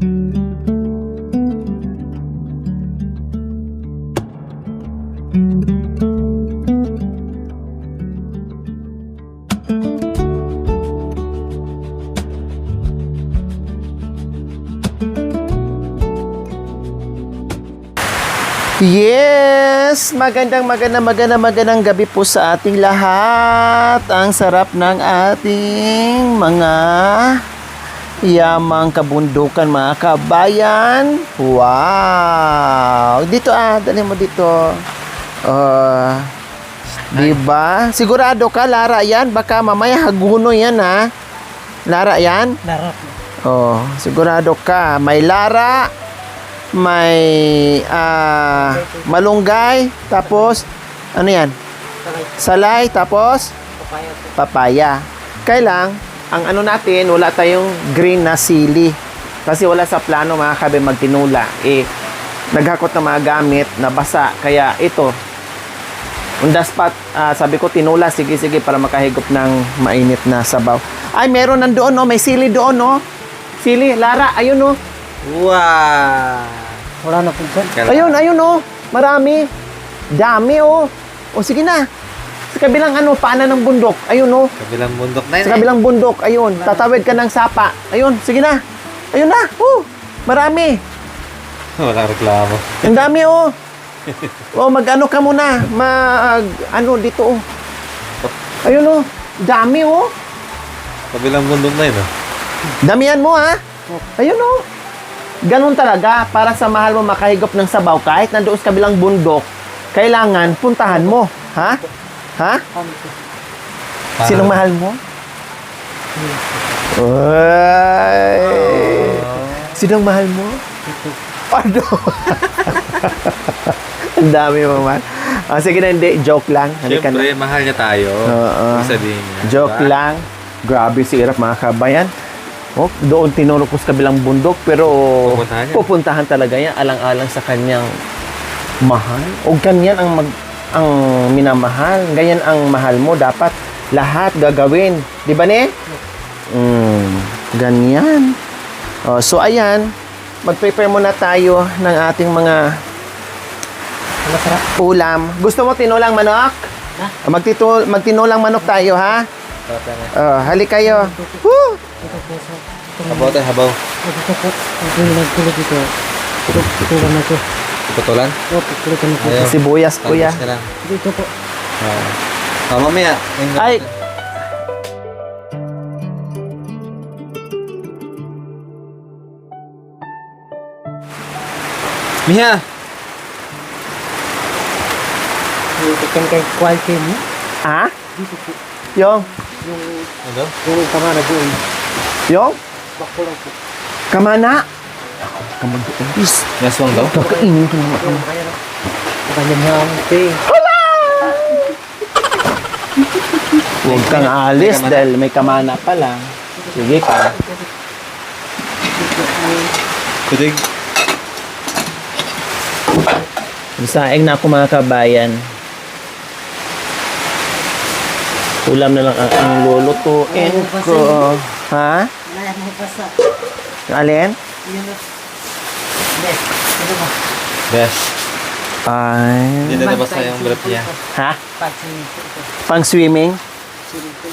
Yes! Magandang gabi po sa ating lahat. Ang sarap ng ating mga yamang kabundukan, mga kabayan. Wow! Dito dali mo dito. Diba? Sigurado ka, Lara yan? Baka mamaya haguno yan, ha? Lara yan? Lara. Sigurado ka. May Lara, may malunggay, tapos ano yan? Salay, tapos papaya. Kailang ang ano natin, wala tayong green na sili kasi wala sa plano, mga kabe, magtinula. Naghakot na mga gamit na basa, kaya ito on the spot, sabi ko tinula, sige para makahigop ng mainit na sabaw. Ay, meron nandoon, no? May sili doon, no? Sili, Lara, ayun, no? Wow! Wala na po dyan. Ayun, oh. Marami. Dami, oh. O, sige na. Sa kabilang paanan ng bundok. Ayun, oh. Kabilang bundok na yun. Sa kabilang bundok. Ayun. Tatawid ka ng sapa. Ayun, sige na. Ayun na. Marami. Walang reklamo. Ang dami, oh. Mag-ano ka muna. Dito, oh. Ayun, oh. Dami, oh. Kabilang bundok na yun, oh. Damihan mo, ha. Ayun, oh. Ganun talaga, para sa mahal mo makahigop ng sabaw, kahit nandoon sa kabilang bundok, kailangan puntahan mo. Ha? Sinong mahal mo? Sinong mahal mo? Ano? Ang dami mo, man. Sige na, hindi. Joke lang. Siyempre, mahal niya tayo. Sabihin niya. Joke lang. Grabe si Irap, mga kabayan. Doon tinuro ko sa kabilang bundok, pero pupuntahan talaga yan, alang-alang sa kanyang mahal. O ganyan ang minamahal, ganyan ang mahal mo, dapat lahat gagawin, di ba, ne? Ganyan. So ayan, mag-prepare muna tayo ng ating mga ulam. Gusto mo tinulang manok? Magtinulang manok tayo, ha? Halik kayo. Woo! Habaw tayo, habaw. Ito po, nagtulog ito. Putulan na ito. Putulan? Putulan na ito. Sibuyas, kuya. Dito po. Mamaya. Ay! Miha! Dito kay quality mo. Ha? Dito po. Yung kamana doon. Yung? Bako lang po. Kamana? Kamana doon. Yaswang daw? Kakainin ko naman. Kanyang hangte. Huwag kang alis dahil may kamana pa lang. Sige ka. Kudig. Isaing na ako, mga kabayan. Ulam na lang ang lulutuin ko. Ha? Wala mo pasa. Alin? Yun na. Best. Ito mo. Best. Ay. Hindi na basta yung brief niya. Ha? Pag-swimming po ito. Pang swimming? Swimming po.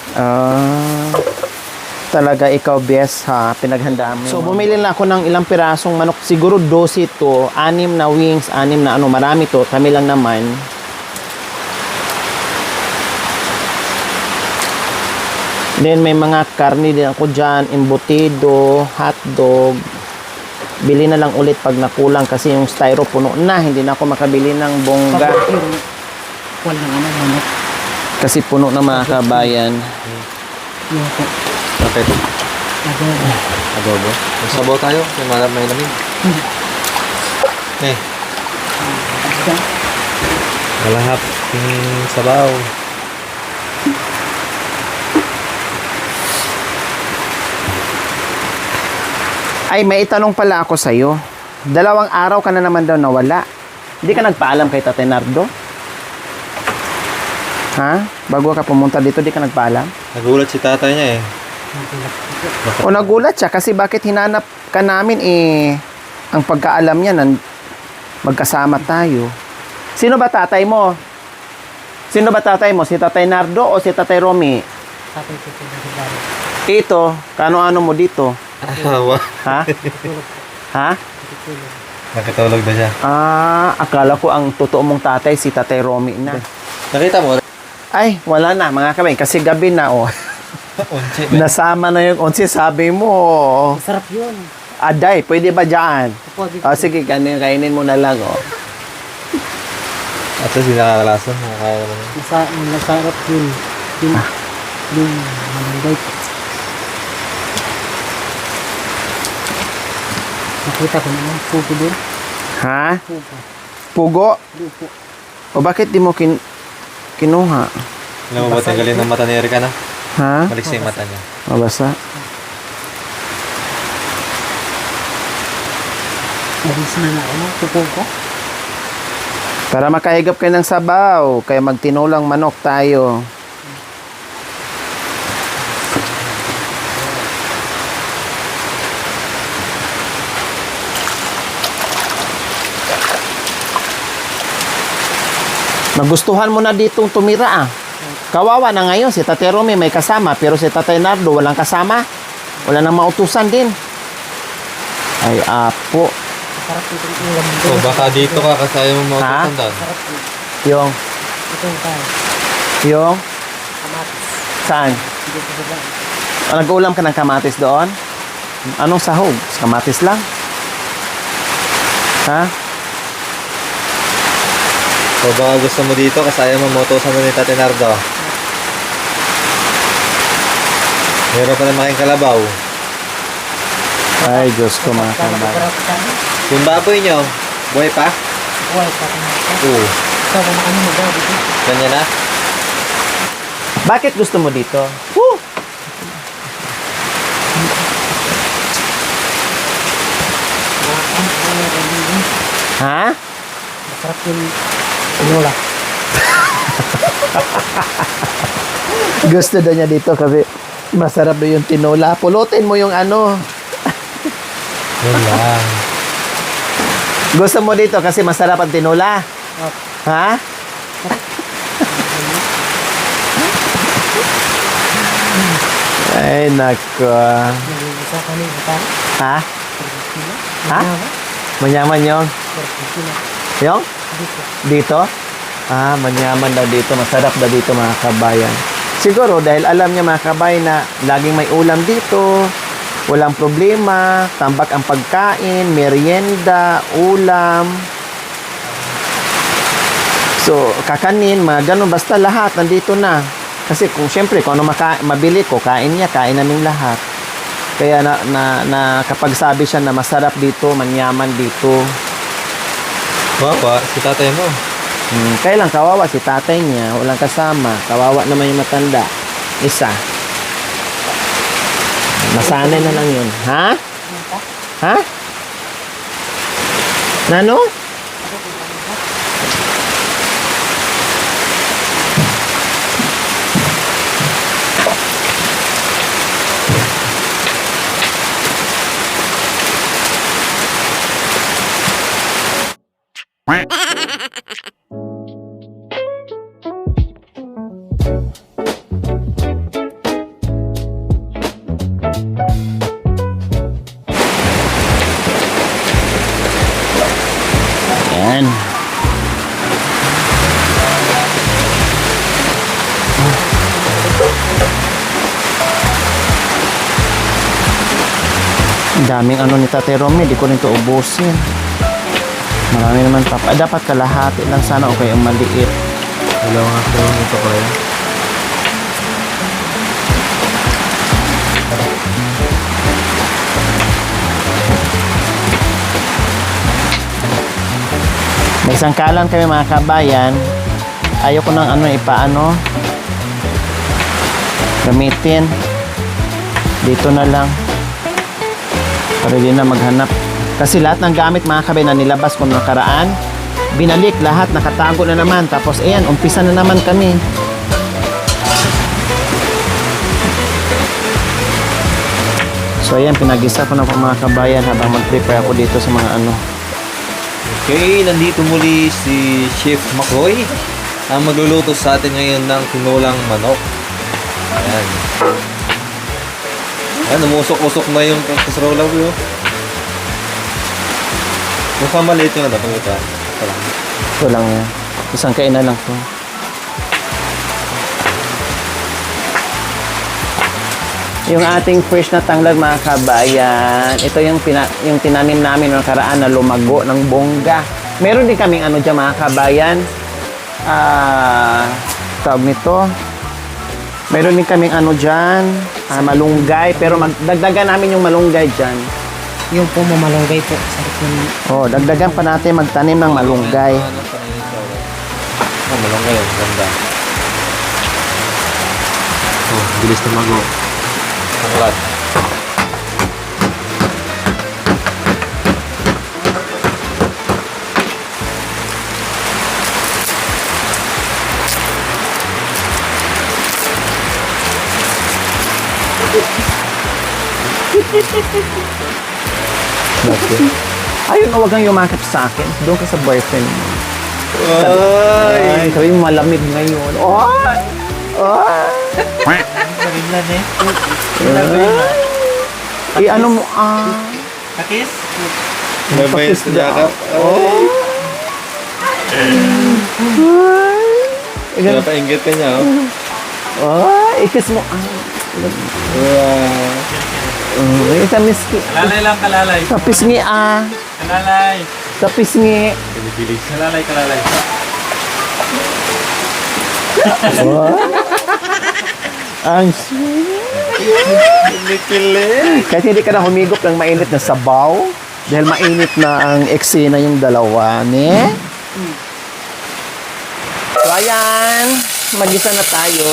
Talaga ikaw, best, ha? Pinaghandaan mo. So, bumili na ako ng ilang pirasong manok. Siguro 12 to. 6 na wings, 6 na marami to. Kami lang naman. Then may mga karne din ako dyan, embutido, hotdog. Bili na lang ulit pag nakulang kasi yung styro puno na. Hindi na ako makabili ng bongga. Wala nga manok. Kasi puno na, mga kabayan. Yun po. Okay. Adobo. Magsabaw tayo. May lamig. Malahap yung sabaw. Ay, may itanong pala ako sa'yo. 2 araw ka na naman daw nawala. Hindi ka nagpaalam kay Tatay Nardo? Ha? Bago ka pumunta dito, di ka nagpaalam? Nagulat si tatay niya eh. O nagulat siya kasi bakit hinanap ka namin ang pagkaalam niya magkasama tayo. Sino ba tatay mo? Sino ba tatay mo? Si Tatay Nardo o si Tatay Romy? Tatay ko po na bari. Ito, kano-ano mo dito? Awa. Ha? Ha? Nakatulog na siya. Akala ko ang totoo mong tatay si Tatay Romy na. Nakita mo? Ay, wala na mga kamay kasi gabi na oh. Unchi. Nasama na yung onsi, sabi mo. Masarap yun. Aday, pwede ba dyan? Opo, dito. Sige, kainin mo na lang oh. At sa sinakakalasan, nakakaya naman. Masarap yun. Yung malunggay po. Nakita ko naman, pugo doon. Ha? Pugo. Pugo? Lupo. O bakit di mo kinuha? Alam mo ba tanggalin ng mata ni Erika na? Ha? Balik sa yung mata niya. Mabasa? Alis na na ako, pupo ko. Para makahigap kayo ng sabaw, kaya magtinulang manok tayo. Magustuhan mo na ditong tumira ah. Kawawa na ngayon, si Tatay Romy may kasama, pero si Tatay Nardo walang kasama. Wala nang mautusan din. Ay, apo. Masarap itong ulam O doon. baka dito ka kasaya mo mautusan doon. Masarap yun. Yung, Ito yung tayo. yung, Kamatis. saan? Dito sa baba. Nag-ulam ka ng kamatis doon? Anong sahog? Kamatis lang? Ha? O baka gusto mo dito kasaya mo mautusan mo ni Tatay Nardo. Meron pa naman kayong kalabaw. Ay, Diyos ko mga Kaya kabay. masarap sa amin. Yung baboy nyo, buhay pa? Buhay pa kamatis. Oo. Ito, kung ano mo daw dito. Ganyan na? Bakit gusto mo dito? Woo! Ha? Masarap yung tinola. Gusto daw niya dito kasi masarap daw yung tinola. Pulutin mo yung ano. Yun lang. Gusto mo dito kasi masarap ang tinola. Oh, Ha? Ay, nako. nalilisa kami sa tayo. Ha? Kilo. Ha? Manyaman yung? Kilo. Yung? Dito. Dito? Manyaman daw dito. Masarap daw dito mga kabayan. Siguro dahil alam niya mga kabayan na laging may ulam dito. Walang problema. Tambak ang pagkain, merienda, ulam. So, kakanin, mga ganun. Basta lahat nandito na. Kasi kung siyempre, kung ano mabili ko, kain niya, kain namin lahat. Kaya kapag sabi siya na masarap dito, manyaman dito, Baba, si tatay mo. kailan kawawa si tatay niya, walang kasama. Kawawa naman yung matanda. Isa. Masanay na lang yun. Ha? Ha? Nano? Yan. Ang daming ano ni Tatay Romy, di ko rin ito ubusin. Marami naman pa. Dapat kalahati lang sana o kaya maliit. Dalawang ako ito ko yan. May sangkalan kami mga kabayan. Ayoko nang ano ipaano. Gamitin. Dito na lang. Para di na maghanap. Kasi lahat ng gamit mga kabayan na nilabas ko nakaraan, binalik lahat, nakatago na naman. Tapos ayan, umpisa na naman kami. So ayan, pinagisa ko na po mga kabayan habang mag-prepare ako dito sa mga ano. Okay, nandito muli si Chef McCoy ang magluluto sa atin ngayon ng tinulang manok. Ayan. Ayan, umusok-usok na yung kasrola ko. Mukhang maliit yung ano, ito. Ito lang. Ito lang yan. Isang kainan lang to. Yung ating fresh na tanglad mga kabayan, ito yung, yung tinanim namin noong karaan na lumago ng bongga. Meron din kaming ano dyan mga kabayan, tawag nito, meron din kaming ano dyan, malunggay, pero dagdagan namin yung malunggay dyan. Yung po mamalunggay po. Sarap ng Oh, dagdagan pa natin magtanim ng malunggay. Malunggay yun, ganda. Oh, bilis na mago. Tanglad. Ayun, huwag kang yumakap sa akin. Doon ka sa boyfriend mo. Ay! Ay, sabi mo malamig ngayon. Ay! Ay! Marimlan eh. Ay, ano mo, Kakis? May Pakis sa yakap. Oh. Ay, Pinapainggit ka niya, oh. ay, ikis mo, Wow. Ay, sa miski. Kalalay lang, kalalay. Sa pisngi, Kalalay. Sa pisngi. Pinipilis. Kalalay, kalalay. Ang sweet. Pinipilis. Kahit hindi ka na humigop ng mainit na sabaw, dahil mainit na ang eksena yung dalawa, ne? So, ayan. Mag-isa na tayo.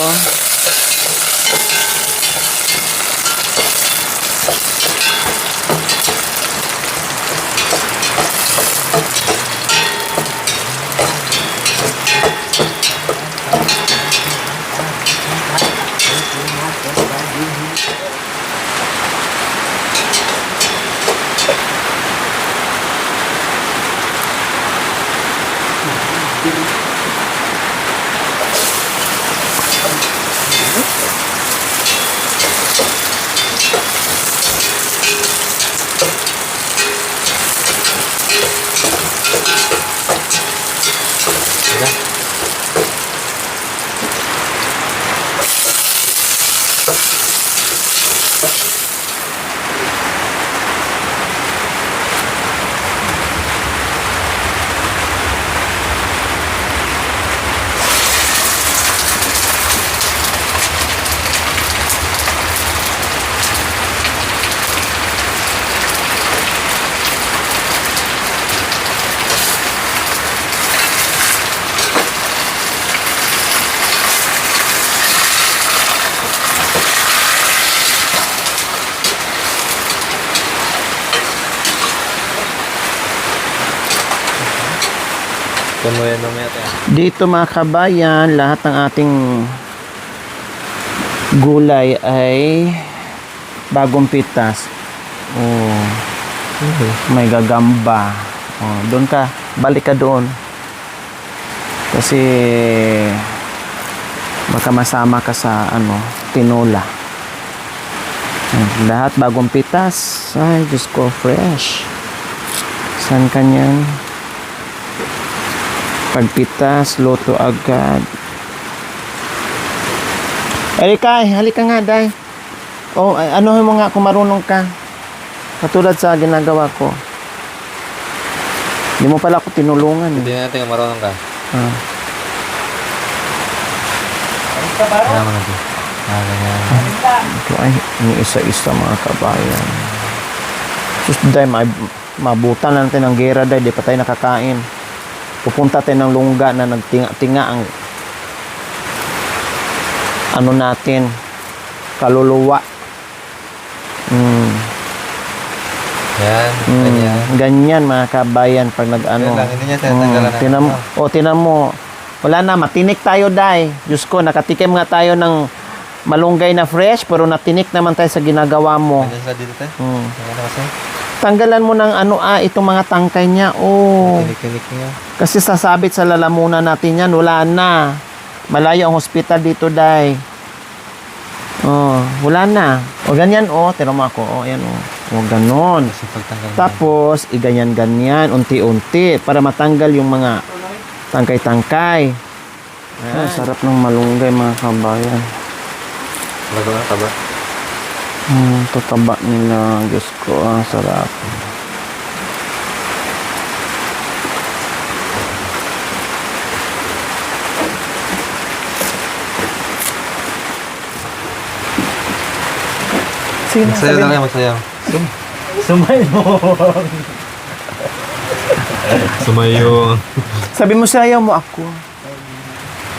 Puno yan mamaya tayo. Dito mga kabayan, lahat ng ating gulay ay bagong pitas. Oh, may gagamba. Oh, doon ka, balik ka doon. Kasi baka masama ka sa ano, tinola. Lahat bagong pitas. Ay, Diyos ko, fresh. Saan ka niyan? Pagpitas, luto agad. Erika, halika nga, day. Oh, ano mo nga kung marunong ka. Katulad sa ginagawa ko. Hindi mo pala ako tinulungan. Hindi natin kung marunong ka. Kailangan natin. Ganyan. Ito ay iniisa-isa mga kabayan. Sus, day, mabutan na natin ng gera, day. Di pa tayo nakakain. Pupunta tayo ng lungga na nagtinga-tinga ang ano natin, kaluluwa. Yan, ganyan. Ganyan mga kabayan pag nag-ano. Yan lang, hindi niya tinatanggalan na. Tinan mo, wala na, matinik tayo, day. Diyos ko, nakatikim nga tayo ng malunggay na fresh, pero natinik naman tayo sa ginagawa mo. Ano sa dito tayo? Hmm. Ano kasi? Tanggalan mo ng itong mga tangkay niya. Oh. Kinik-kinik niya. Kasi sasabit sa lalamunan natin yan, wala na. Malayo ang hospital dito, Day. Oh, wala na. O ganyan, tira mo ako. Ayan, O ganon. Kasi pagtanggal mo. Tapos, iganyan-ganyan, unti-unti, para matanggal yung mga tangkay-tangkay. Ayan, sarap ng malunggay, mga kabayan. Bago na taba. Tataba nila. Diyos ko, sarap. Sino Magsayaw na kayo, magsayaw. Sumayong. Sabi mo, sayaw mo ako.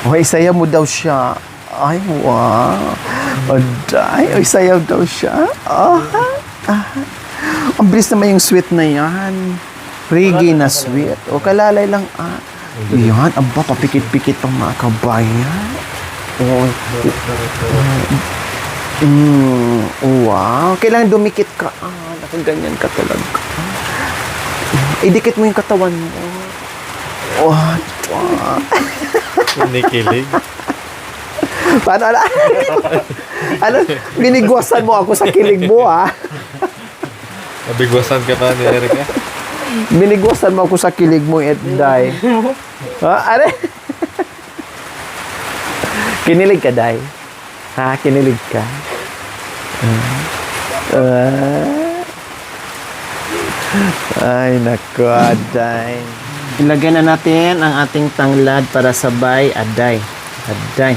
Okay, sayaw mo daw siya. Ay, wow. Aday, ay, sayaw daw siya. Ang bilis naman yung sweet na yan. Reggae na sweet. O, kalalay lang, Yan, aba, papikit-pikit ang mga kabayan. Wow. Kailangan dumikit ka. Nakaganyan ka talaga. Idikit mo yung katawan mo. Wow. Kinikilig. Paano? Ano? Binigwasan mo ako sa kilig mo, Nabigwasan ka pa ni Erica. Binigwasan mo ako sa kilig mo, Day. Ano? Kinilig ka, Day. Kinilig ka. Ay, naku, Aday. Ilagay na natin ang ating tanglad para sabay, Aday. Aday.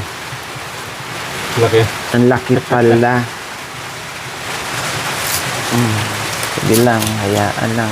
Laki. Ang laki pala. Sige lang, hayaan lang.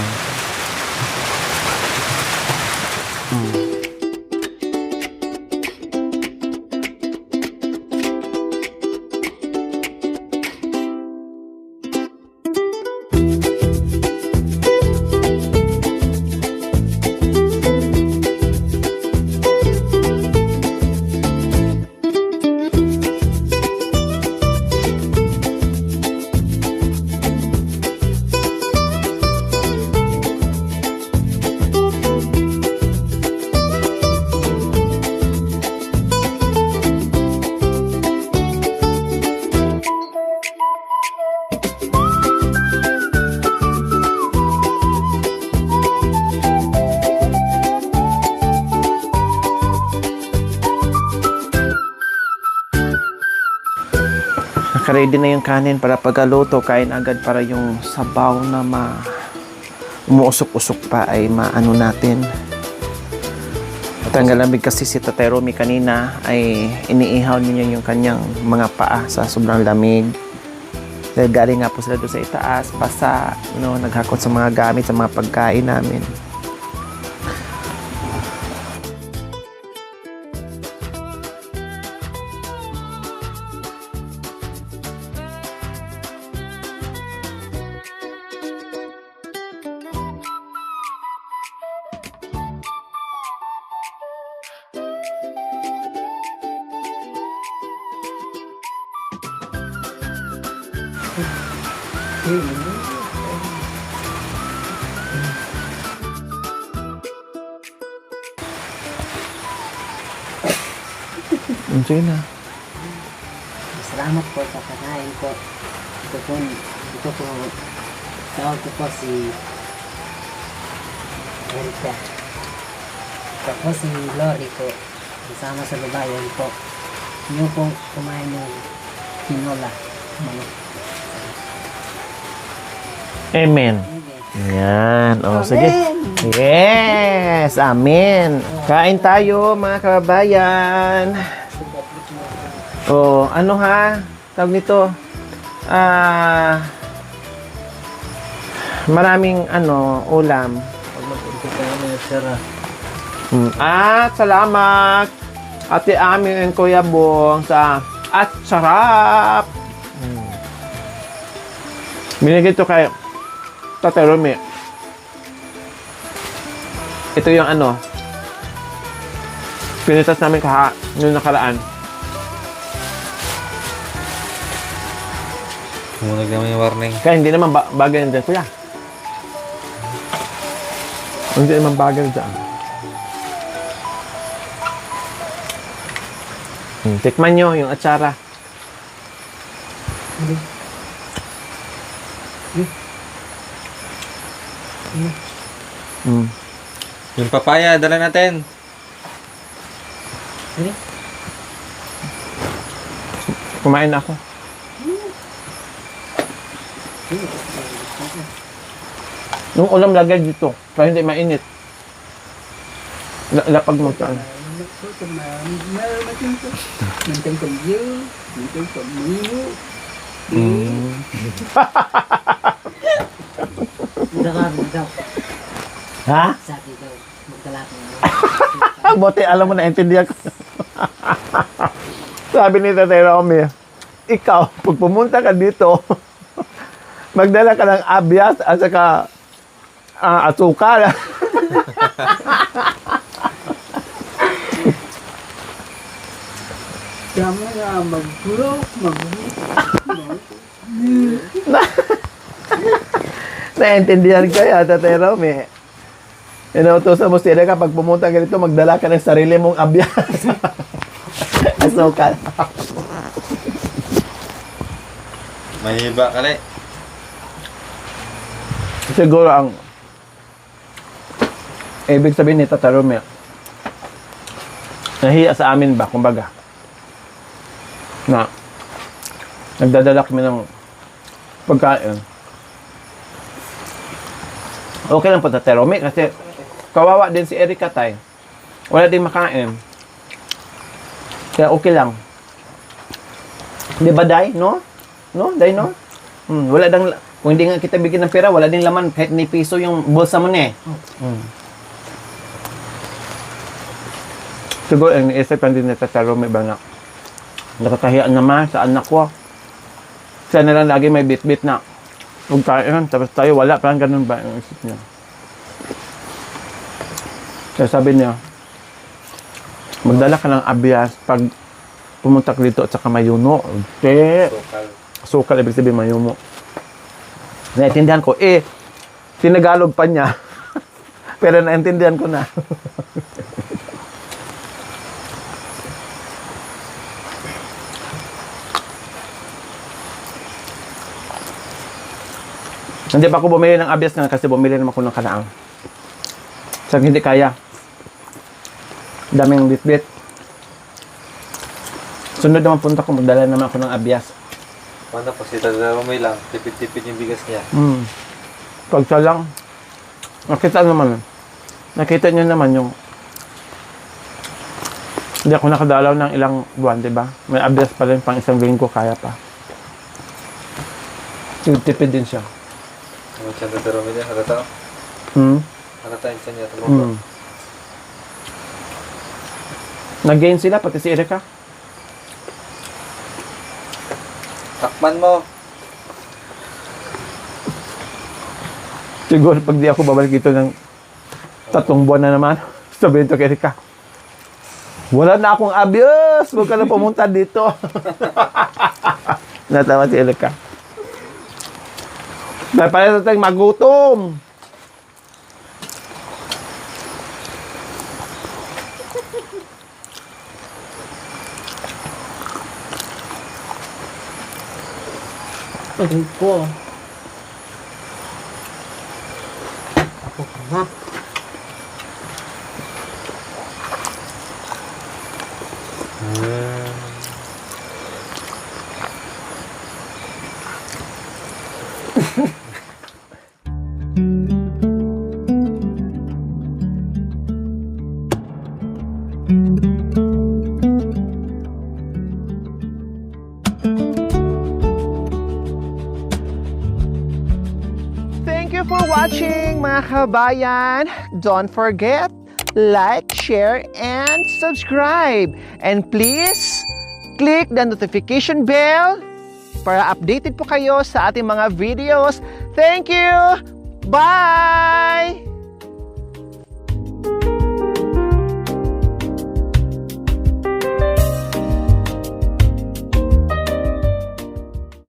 Naka-ready na yung kanin para pagkaluto, kain agad para yung sabaw na umuusok-usok pa ay maano natin. Tanggalamig kasi si Tatay Romy kanina ay iniihaw niya yung kanyang mga paa sa sobrang lamig. Dahil galing nga po sila doon sa itaas, basa, naghakot sa mga gamit, sa mga pagkain namin. Sige na. Salamat po sa kanain ko. Ito po, tawag ko po si Erika. Tapos si Lori ko, kasama sa babayan po. Niyo po kumain ng tinola. Amen. Yan. Sige. Yes. Amen. Kain tayo, mga kababayan. Ano tawag nito? Maraming ulam. At salamat Ate Ami and Kuya Bong sa at sarap. Binigay ito kay Tatay Romy. Ito yung pinitas namin nung nakaraan. Tumunog naman yung warning. Kaya hindi naman bagay yan dyan, kuya. Hindi naman bagay dyan. Tikman nyo yung atsara. Yung papaya, dala natin. Ano? Kumain ako. Yung ulam lagay dito, para hindi mainit. Lapag mo saan. Daw. Ha? Sabi daw, magdala ko. Buti alam mo na, intindihan ko. Sabi ni Tatay Romy, ikaw, pag pumunta ka dito, magdala ka ng abyas at saka asukal. Tama nga, magpuro, Naintindihan ko yan, Tatay Romy. Inuutosan mo sila kapag pumunta ka dito, magdala ka ng sarili mong abyas. Asukal. Mahiba ka na. Siguro ang ibig sabihin ni Tatay Romy, nahiya sa amin ba, kumbaga, na nagdadala kami ng pagkain. Okay lang po, Tatay Romy, kasi kawawa din si Erica, tay. Wala din makain. Kaya okay lang. Di ba, Day? No? No? Day, no? Wala dang, kung hindi nga kita bigyan ng pera, wala din laman, kahit ni piso yung bulsa mo na eh. Siguro, ang naisip lang din ni Tatay Romy ba na nakakahiyaan naman sa anak ko. Siya na lang lagi may bit-bit na huwag tayo, tapos tayo wala, parang ganun ba ang isip niya. Kaya sabi niya, magdala ka ng abyas pag pumunta ka dito at saka mayuno. Okay. Sukal, ibig sabihin mayuno. Naintindihan ko, tinagalog pa niya. Pero naintindihan ko na. Hindi pa ako bumili ng abyas nga kasi bumili naman ako ng kanaang. So, hindi kaya. Daming bit-bit. Sunod naman punta ko, magdala naman ako ng abyas. Paano po si Tatay Romy lang, tipid-tipid yung bigas niya. Pag siya lang, nakita naman. Nakita niyo naman yung hindi ako nakadalaw ng ilang buwan, di ba? May abyas pa rin, pang isang linggo, kaya pa. Tipid din siya. Ano siya Tatay Romy niya? Halata? Halata yung siya niya tumubo. Nag-gain sila, pati si Erica. Takman mo. Siguro pag di ako babalik dito ng 3 buwan na naman, sabihin to kay Erika, wala na akong abyas, huwag ka na pumunta dito. Natawa si Erika. Dahil pala tayong magutom. Aray ko. Ako nga. Thank you for watching, mga kabayan. Don't forget, like, share, and subscribe. And please, click the notification bell para updated po kayo sa ating mga videos. Thank you! Bye!